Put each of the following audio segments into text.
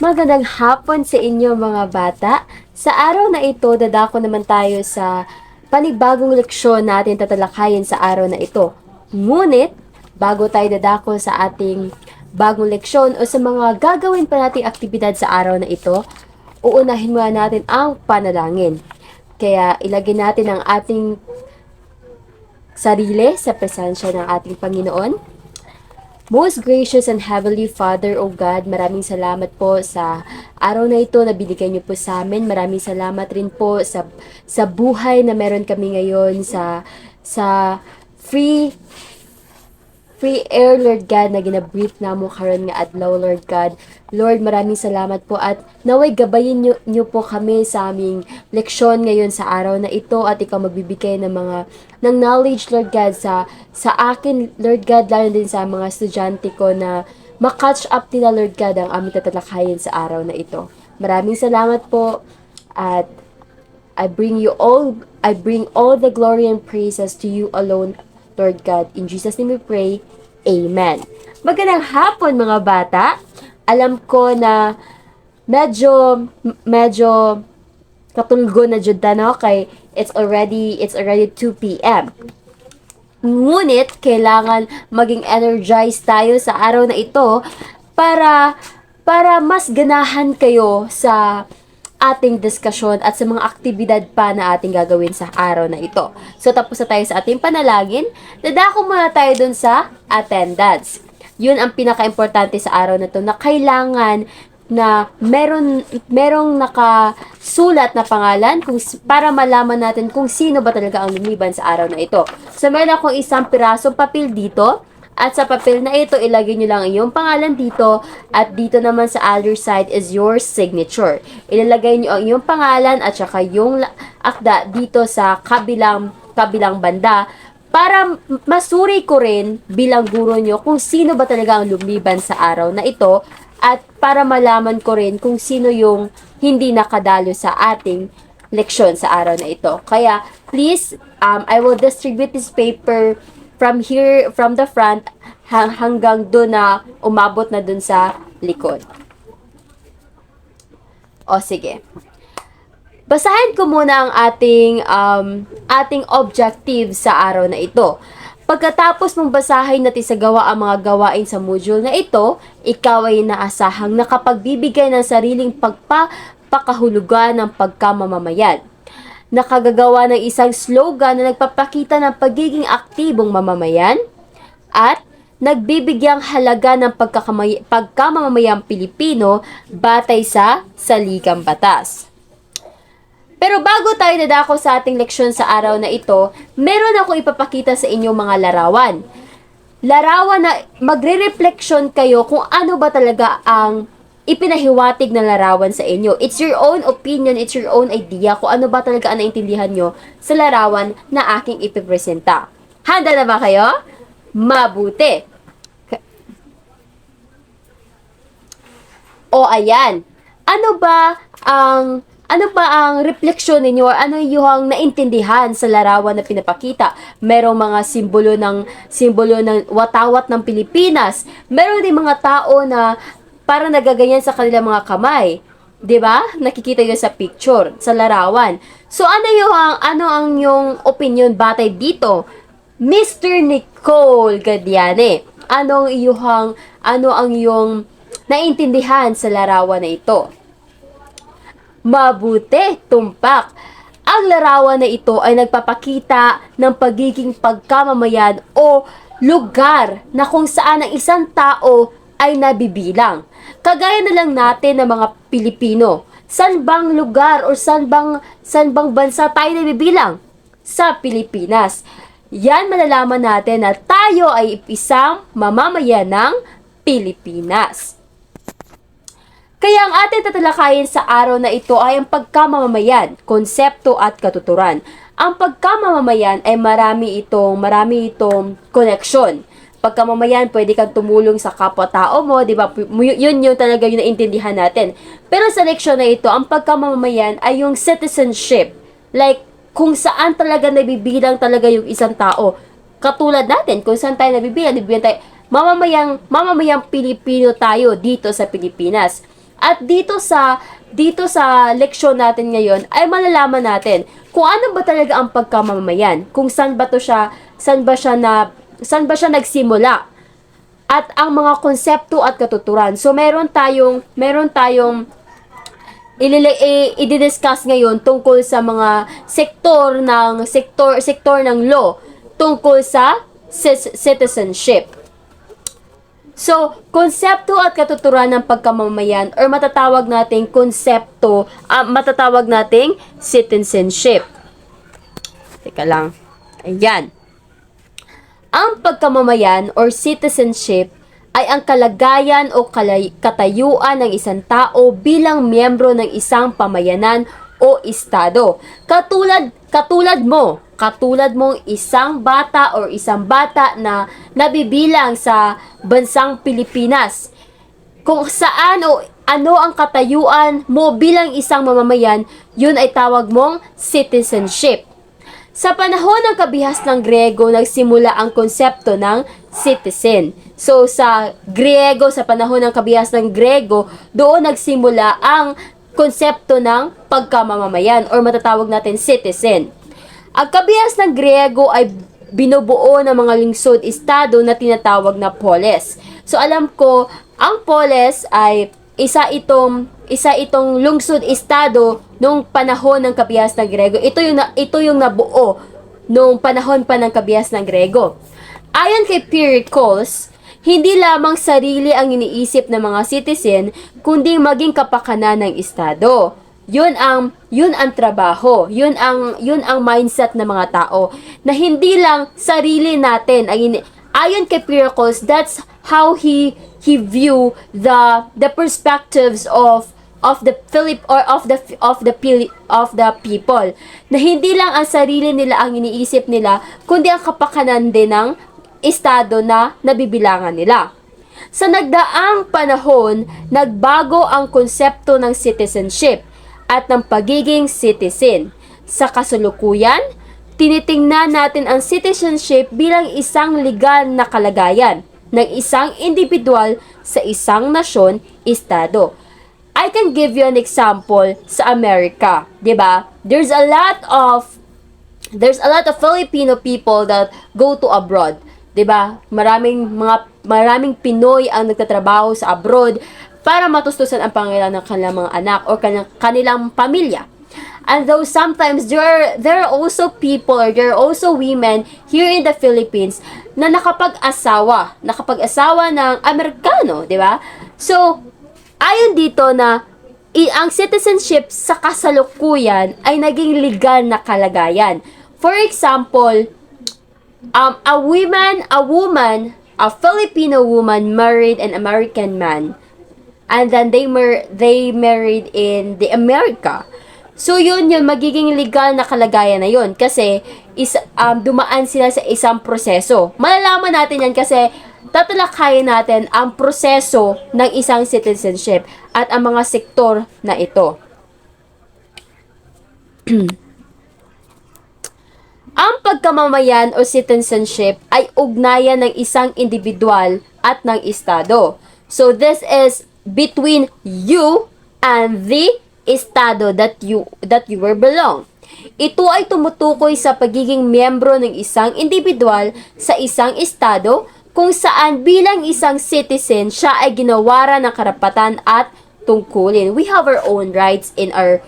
Magandang hapon sa inyo mga bata. Sa araw na ito, dadako naman tayo sa panibagong leksyon natin tatalakayin sa araw na ito. Ngunit, bago tayo dadako sa ating bagong leksyon o sa mga gagawin pa nating aktibidad sa araw na ito, uunahin muna natin ang panalangin. Kaya ilagay natin ang ating sarili sa presensya ng ating Panginoon. Most gracious and heavenly Father, O God, maraming salamat po sa araw na ito na binigay niyo po sa amin. Maraming salamat rin po sa buhay na meron kami ngayon, sa free air, Lord God, na ginabreathe na mo karon nga adlaw, Lord God. Lord, maraming salamat po at naway gabayin niyo po kami sa aming leksyon ngayon sa araw na ito at ikaw magbibigay ng knowledge, Lord God, sa akin, Lord God, lalo din sa mga estudyante ko na makatch up nila, Lord God, ang aming tatalakayin sa araw na ito. Maraming salamat po at I bring all the glory and praises to you alone, Lord God. In Jesus' name we pray. Amen. Magandang hapon mga bata. Alam ko na medyo katulgo na jud no kay it's already 2 p.m. Ngunit kailangan maging energized tayo sa araw na ito para mas ganahan kayo sa ating diskusyon at sa mga aktibidad pa na ating gagawin sa araw na ito. So, tapos na tayo sa ating panalangin. Dadako muna tayo dun sa attendance. Yun ang pinaka-importante sa araw na ito na kailangan na merong nakasulat na pangalan para malaman natin kung sino ba talaga ang lumiban sa araw na ito. So, meron akong isang pirasong papel dito. At sa papel na ito, ilagay nyo lang iyong pangalan dito at dito naman sa other side is your signature. Ilalagay nyo ang iyong pangalan at saka yung akda dito sa kabilang banda para masuri ko rin bilang guro nyo kung sino ba talaga ang lumiban sa araw na ito at para malaman ko rin kung sino yung hindi nakadalo sa ating leksyon sa araw na ito. Kaya, please, I will distribute this paper from the front hanggang doon na umabot na doon sa likod. O sige. Basahin ko muna ang ating objective sa araw na ito. Pagkatapos mong basahin at isagawa ang mga gawain sa module na ito, ikaw ay inaasahang nakapagbibigay ng sariling pagpapakahulugan ng pagkamamamayan. Nakagagawa ng isang slogan na nagpapakita ng pagiging aktibong mamamayan at nagbibigyang halaga ng pagkamamayang Pilipino batay sa saligang batas. Pero bago tayo dadako sa ating leksyon sa araw na ito, meron ako ipapakita sa inyong mga larawan. Larawan na magre-reflection kayo kung ano ba talaga ang ipinahiwatig na larawan sa inyo. It's your own opinion, it's your own idea kung ano ba talaga ang naintindihan nyo sa larawan na aking ipipresenta. Handa na ba kayo? Mabuti! O ayan, ano ba ang refleksyon ninyo or ano yung naintindihan sa larawan na pinapakita? Merong mga simbolo ng watawat ng Pilipinas. Meron din mga tao na para nagaganyan sa kanilang mga kamay. 'Di ba? Nakikita 'yo sa picture, sa larawan. So ano ang yung opinion batay dito? Mr. Nicole Gadiane, ano ang iyong naintindihan sa larawan na ito? Mabuti, tumpak. Ang larawan na ito ay nagpapakita ng pagiging pagkamamayan o lugar na kung saan ang isang tao ay nabibilang. Kagaya na lang natin ng mga Pilipino. San bang lugar o san bang bansa tayo nabibilang? Sa Pilipinas. Yan malalaman natin na tayo ay isang mamamayan ng Pilipinas. Kaya ang ating tatalakayin sa araw na ito ay ang pagkamamamayan, konsepto at katuturan. Ang pagkamamamayan ay marami itong koneksyon. Pagkamamayan, pwede kang tumulong sa kapwa-tao mo, di ba? Yun yung talaga yung naintindihan natin. Pero sa leksyon na ito, ang pagkamamamayan ay yung citizenship. Like, kung saan talaga nabibilang talaga yung isang tao. Katulad natin, kung saan tayo nabibilang tayo, mamamayang Pilipino tayo dito sa Pilipinas. At dito sa leksyon natin ngayon ay malalaman natin kung ano ba talaga ang pagkamamayan, kung saan ba siya nagsimula, at ang mga konsepto at katuturan. So meron tayong i-discuss ngayon tungkol sa mga sektor ng law tungkol sa citizenship. So, konsepto at katuturan ng pagkamamayan or matatawag nating citizenship. Teka lang. Ayan. Ang pagkamamayan or citizenship ay ang kalagayan o katayuan ng isang tao bilang miyembro ng isang pamayanan o estado. Katulad mong isang bata or isang bata na nabibilang sa bansang Pilipinas. Kung saan o ano ang katayuan mo bilang isang mamamayan, yun ay tawag mong citizenship. Sa panahon ng kabihasang Grego, nagsimula ang konsepto ng citizen. So, sa panahon ng kabihasang Grego, doon nagsimula ang konsepto ng pagkamamamayan or matatawag natin citizen. Ang kabihasang Grego ay binubuo ng mga lungsod-estado na tinatawag na polis. So, alam ko, ang polis ay isa itong lungsod-estado nung panahon ng kabihasang Grego. Ito yung nabuo nung panahon pa ng kabihasang Grego. Ayon kay Pericles, hindi lamang sarili ang iniisip ng mga citizen, kundi maging kapakanan ng estado. Yun ang trabaho. Yun ang mindset ng mga tao na hindi lang sarili natin ayon kay Pericles, that's how he view the perspectives of the people, na hindi lang ang sarili nila ang iniisip nila, kundi ang kapakanan din ng estado na nabibilangan nila. Sa nagdaang panahon, nagbago ang konsepto ng citizenship at ng pagiging citizen. Sa kasalukuyan, tinitingnan natin ang citizenship bilang isang legal na kalagayan ng isang individual sa isang nasyon, estado. I can give you an example sa Amerika, 'di ba? There's a lot of Filipino people that go to abroad, 'di ba? Maraming Pinoy ang nagtatrabaho sa abroad para matustusan ang pangangailangan ng kanilang mga anak o kanilang pamilya. And though sometimes there are also people or there are also women here in the Philippines na nakapag-asawa ng Amerikano, 'di ba? So, ayon dito na ang citizenship sa kasalukuyan ay naging legal na kalagayan. For example, a Filipino woman married an American man, and then they married in the America. So yun magiging legal na kalagayan na yun kasi dumaan sila sa isang proseso. Malalaman natin yan kasi tatalakayin natin ang proseso ng isang citizenship at ang mga sektor na ito. Ang pagkamamayan o citizenship ay ugnayan ng isang individual at ng estado. So this is between you and the estado that you were belong. Ito ay tumutukoy sa pagiging miyembro ng isang individual sa isang estado kung saan bilang isang citizen siya ay ginawaran ng karapatan at tungkulin. We have our own rights in our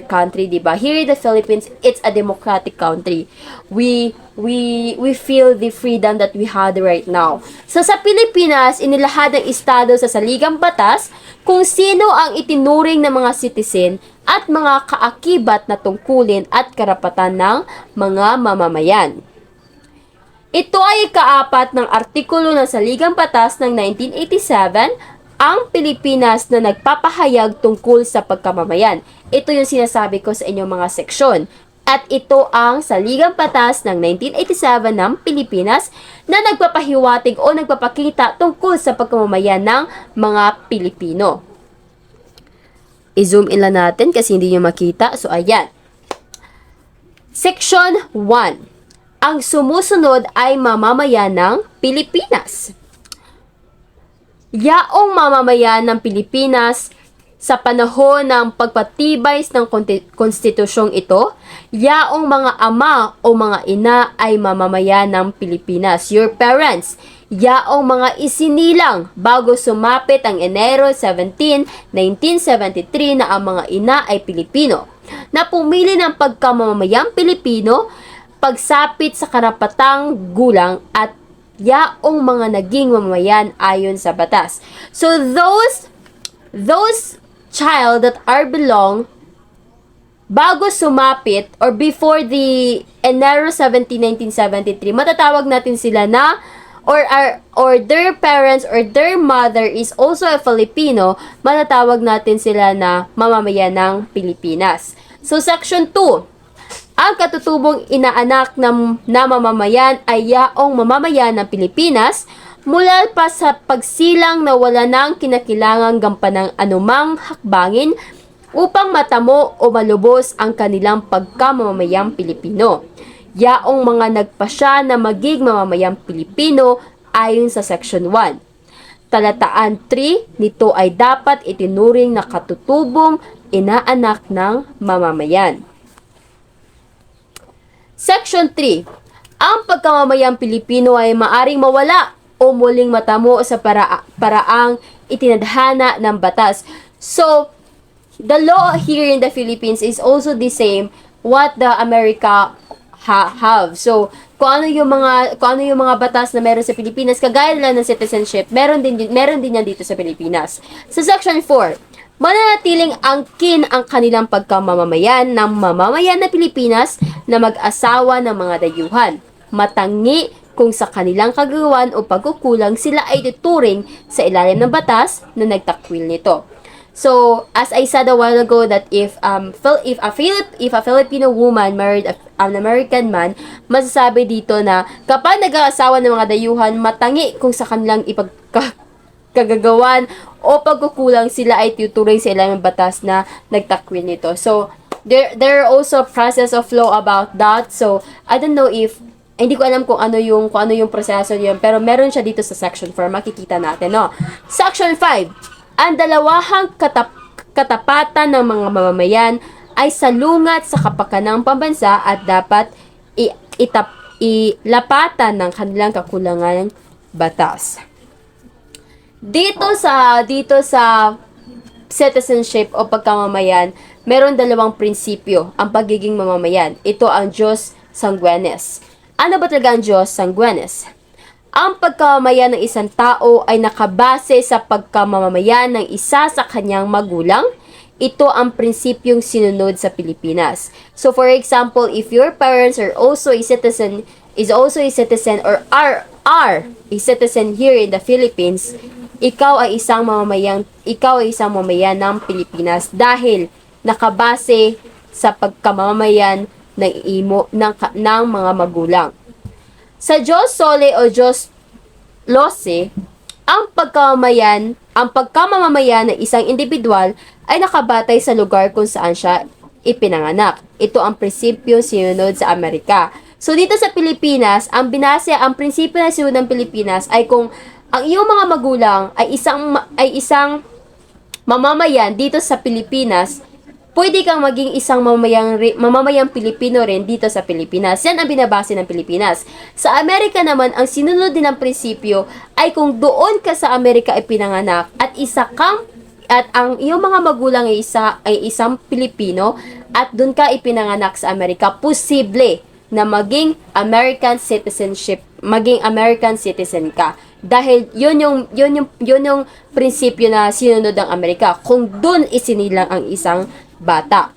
country, diba? Here in the Philippines, it's a democratic country. We feel the freedom that we had right now. So sa Pilipinas, inilahad ng estado sa saligang batas kung sino ang itinuring ng mga citizen at mga kaakibat na tungkulin at karapatan ng mga mamamayan. Ito ay kaapat ng artikulo ng Saligang Batas ng 1987, ang Pilipinas na nagpapahayag tungkol sa pagkamamayan. Ito yung sinasabi ko sa inyong mga seksyon. At ito ang Saligang Batas ng 1987 ng Pilipinas na nagpapahiwatig o nagpapakita tungkol sa pagkamamayan ng mga Pilipino. I-zoom in lang natin kasi hindi nyo makita. So, ayan. Section 1. Ang sumusunod ay mamamayan ng Pilipinas. Yaong mamamayan ng Pilipinas Sa panahon ng pagpatibay ng konstitusyong ito, yaong mga ama o mga ina ay mamamayan ng Pilipinas. Your parents, yaong mga isinilang bago sumapit ang Enero 17, 1973 na ang mga ina ay Pilipino, na pumili ng pagkamamamayang Pilipino, pagsapit sa karapatang gulang at yaong mga naging mamamayan ayon sa batas. So those child that are belong bago sumapit or before the Enero 17, 1973, matatawag natin sila na or their parents or their mother is also a Filipino, matatawag natin sila na mamamayan ng Pilipinas. So section 2, ang katutubong inaanak na mamamayan ay yaong mamamayan ng Pilipinas mula pa sa pagsilang na wala nang kinakilangang gampanang anumang hakbangin upang matamo o malubos ang kanilang pagkamamamayang Pilipino. Yaong mga nagpasya na maging mamamayang Pilipino ayon sa Section 1. Talataan 3 nito ay dapat itinuring na katutubong inaanak ng mamamayan. Section 3. Ang pagkamamayang Pilipino ay maaring mawala o muling matamo sa paraang itinadhana ng batas. So, the law here in the Philippines is also the same what the America have. So, kung ano yung mga batas na meron sa Pilipinas, kagaya lang ng citizenship, meron din yan dito sa Pilipinas. Sa Section 4, mananatiling angkin ang kanilang pagkamamamayan ng mamamayan na Pilipinas na mag-asawa ng mga dayuhan. Matangi kung sa kanilang kagagawan o pagkukulang sila ay tuturing sa ilalim ng batas na nagtakwil nito. So, as I said a while ago that if a Filipino woman married an American man, masasabi dito na kapag nag-aasawa ng mga dayuhan, matangi kung sa kanilang kagagawan o pagkukulang sila ay tuturing sa ilalim ng batas na nagtakwil nito. So, there are also process of law about that. So, I don't know if hindi ko alam kung ano yung proseso niyon, pero meron siya dito sa Section 4, makikita natin, no? Section 5, ang dalawahang katapatan ng mga mamamayan ay salungat sa kapakanang pambansa at dapat ilapatan ng kanilang kakulangan batas. Dito sa citizenship o pagkamamayan, meron dalawang prinsipyo ang pagiging mamamayan. Ito ang Jus Sanguinis. Ano ba talaga ang Jus Sanguinis? Ang pagkamamayan ng isang tao ay nakabase sa pagkamamayan ng isa sa kanyang magulang. Ito ang prinsipyong sinunod sa Pilipinas. So for example, if your parents are also a citizen, or are a citizen here in the Philippines, ikaw ay isang mamamayan ng Pilipinas dahil nakabase sa pagkamamayan ng mga magulang. Sa Diyos Sole o Diyos Lose, ang pagkamamamayan ng isang individual ay nakabatay sa lugar kung saan siya ipinanganak. Ito ang prinsipyo sinunod sa Amerika. So dito sa Pilipinas, ang prinsipyo na sinunod ng Pilipinas ay kung ang iyong mga magulang ay isang mamamayan dito sa Pilipinas, pwede kang maging isang mamamayang Pilipino rin dito sa Pilipinas. Yan ang binabase ng Pilipinas. Sa Amerika naman, ang sinunod din ng prinsipyo ay kung doon ka sa Amerika ay pinanganak at ang iyong mga magulang ay isang Pilipino at doon ka ipinanganak sa Amerika, posible na maging American citizen ka. Dahil yun yung prinsipyo na sinunod ng Amerika kung doon isinilang ang isang bata.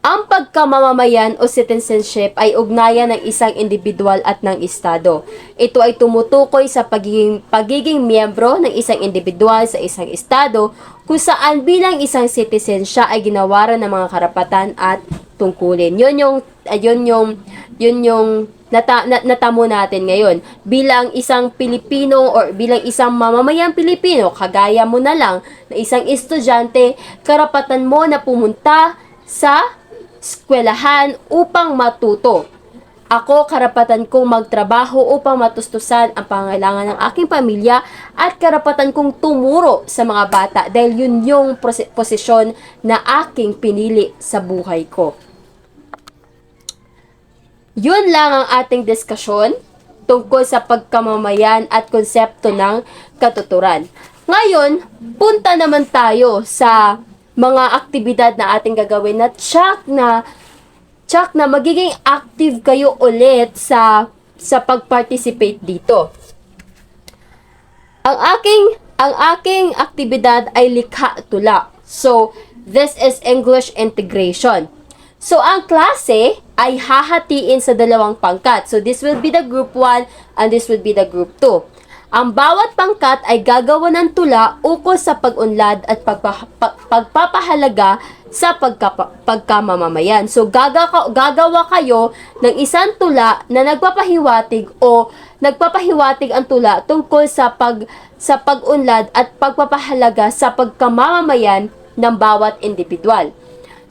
Ang pagkamamamayan o citizenship ay ugnayan ng isang individual at ng estado. Ito ay tumutukoy sa pagiging miyembro ng isang individual sa isang estado kung saan bilang isang citizen siya ay ginawaran ng mga karapatan at tungkulin. Yun yung natamo natin ngayon. Bilang isang Pilipino or bilang isang mamamayang Pilipino, kagaya mo na lang na isang estudyante, karapatan mo na pumunta sa eskwelahan upang matuto. Ako, karapatan kong magtrabaho upang matustusan ang pangailangan ng aking pamilya at karapatan kong tumuro sa mga bata dahil yun yung posisyon na aking pinili sa buhay ko. Yun lang ang ating diskusyon tungkol sa pagkamamayan at konsepto ng katuturan. Ngayon, punta naman tayo sa mga aktibidad na ating gagawin na magiging active kayo ulit sa pag-participate dito. Ang aking aktibidad ay likha tula. So, this is English integration. So, ang klase ay hahatiin sa dalawang pangkat. So, this will be the group 1 and this will be the group 2. Ang bawat pangkat ay gagawa ng tula ukol sa pag-unlad at pagpapahalaga sa pagkamamamayan. So, gagawa kayo ng isang tula na nagpapahiwatig ang tula tungkol sa pag-unlad at pagpapahalaga sa pagkamamamayan ng bawat individual.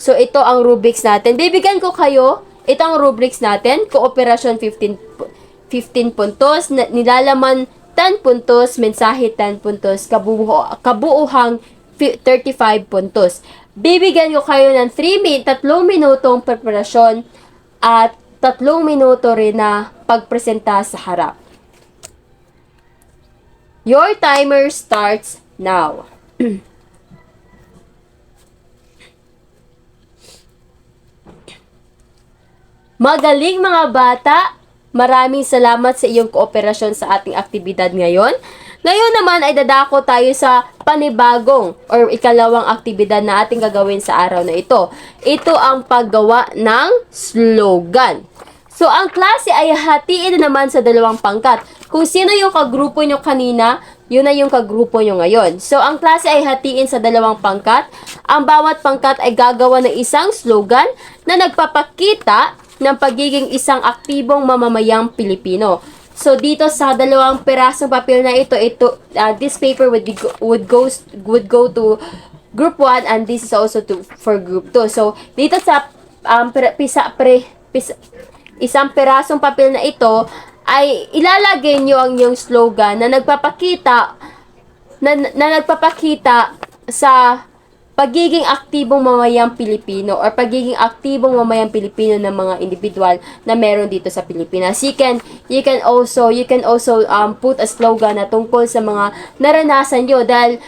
So, ito ang rubrics natin. Bibigyan ko kayo, ito ang rubrics natin, kooperasyon 15 puntos, nilalaman 10 puntos, mensahe 10 puntos, kabuuhang 35 puntos. Bibigyan ko kayo ng 3 minutong preparasyon at 3 minuto rin na pagpresenta sa harap. Your timer starts now. Magaling mga bata! Maraming salamat sa iyong kooperasyon sa ating aktibidad ngayon. Ngayon naman ay dadako tayo sa panibagong or ikalawang aktibidad na ating gagawin sa araw na ito. Ito ang paggawa ng slogan. So, ang klase ay hatiin naman sa dalawang pangkat. Kung sino yung kagrupo nyo kanina, yun na yung kagrupo nyo ngayon. So, ang klase ay hatiin sa dalawang pangkat. Ang bawat pangkat ay gagawa ng isang slogan na nagpapakita ng pagiging isang aktibong mamamayang Pilipino. So dito sa dalawang pirasong papel na ito, this paper would go to group 1 and this is also for group 2. So dito sa isang pirasong papel na ito ay ilalagay niyo ang iyong slogan na nagpapakita sa pagiging aktibong mamayang Pilipino or pagiging aktibong mamayang Pilipino ng mga individual na meron dito sa Pilipinas. You can also put a slogan na tungkol sa mga naranasan nyo dahil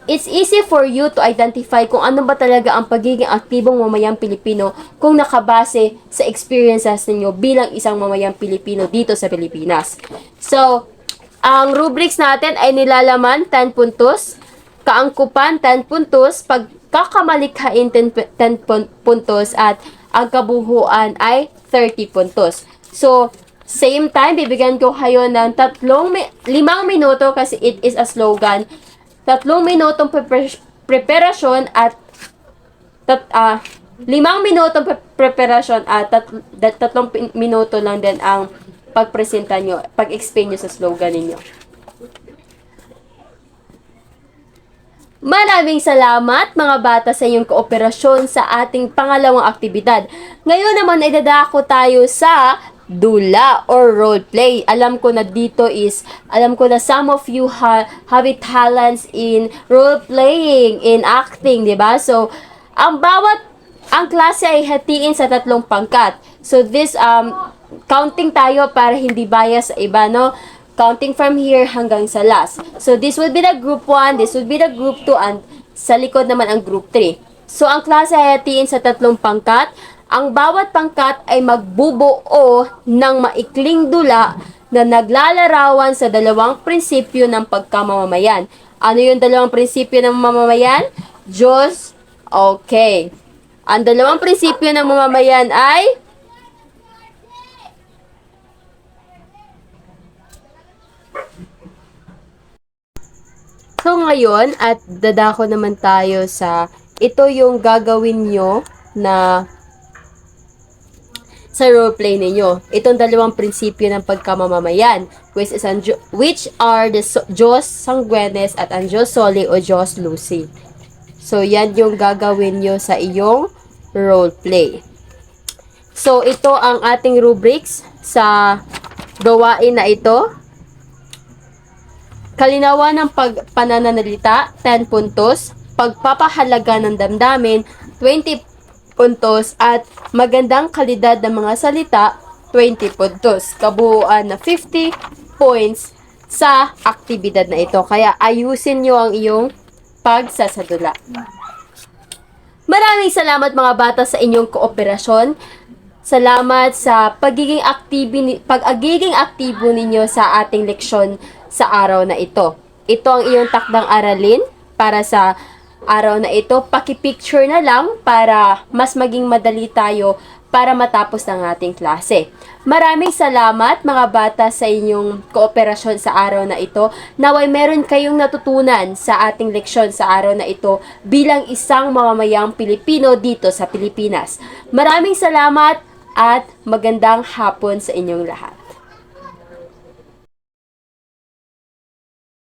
it's easy for you to identify kung ano ba talaga ang pagiging aktibong mamayang Pilipino kung nakabase sa experiences ninyo bilang isang mamayang Pilipino dito sa Pilipinas. So, ang rubrics natin ay nilalaman 10 puntos, kaangkupan 10 puntos, pagkakamalikhain 10 puntos, at ang kabuhuan ay 30 puntos. So, same time, bibigyan ko kayo ng 5 minuto kasi it is a slogan. 3 minutong preparasyon at 5 minutong preparasyon at 3 minuto lang din ang pagpresenta nyo, pag-explain nyo sa slogan ninyo. Maraming salamat mga bata sa inyong kooperasyon sa ating pangalawang aktibidad. Ngayon naman ay dadako tayo sa dula or role play. Alam ko na some of you have talents in role playing, in acting, di ba? So, ang klase ay hatiin sa 3 pangkat. So, this, counting tayo para hindi bias sa iba, no? Counting from here hanggang sa last. So, this will be the group 1, this will be the group 2, and sa likod naman ang group 3. So, ang klase ay hatiin sa 3 pangkat. Ang bawat pangkat ay magbubuo ng maikling dula na naglalarawan sa 2 prinsipyo ng pagkamamamayan. Ano yung 2 prinsipyo ng mamamayan? Diyos. Okay. Ang 2 prinsipyo ng mamamayan ay So, ngayon, at dadako naman tayo sa ito yung gagawin nyo na sa roleplay ninyo. Itong 2 prinsipyo ng pagkamamamayan, which are the Diyos Sangguenes at ang Diyos Soli o Diyos Lucy. So, yan yung gagawin nyo sa iyong role play. So, ito ang ating rubrics sa gawain na ito. Kalinawan ng pananalita, 10 puntos. Pagpapahalaga ng damdamin, 20 puntos. At magandang kalidad ng mga salita, 20 puntos. Kabuuan na 50 points sa aktibidad na ito. Kaya ayusin nyo ang iyong pagsasadula. Maraming salamat mga bata sa inyong kooperasyon. Salamat sa pagiging aktibo ninyo sa ating leksyon sa araw na ito. Ito ang iyong takdang aralin para sa araw na ito. Paki-picture na lang para mas maging madali tayo para matapos ng ating klase. Maraming salamat mga bata sa inyong kooperasyon sa araw na ito. Naway meron kayong natutunan sa ating leksyon sa araw na ito bilang isang mamamayang Pilipino dito sa Pilipinas. Maraming salamat at magandang hapon sa inyong lahat.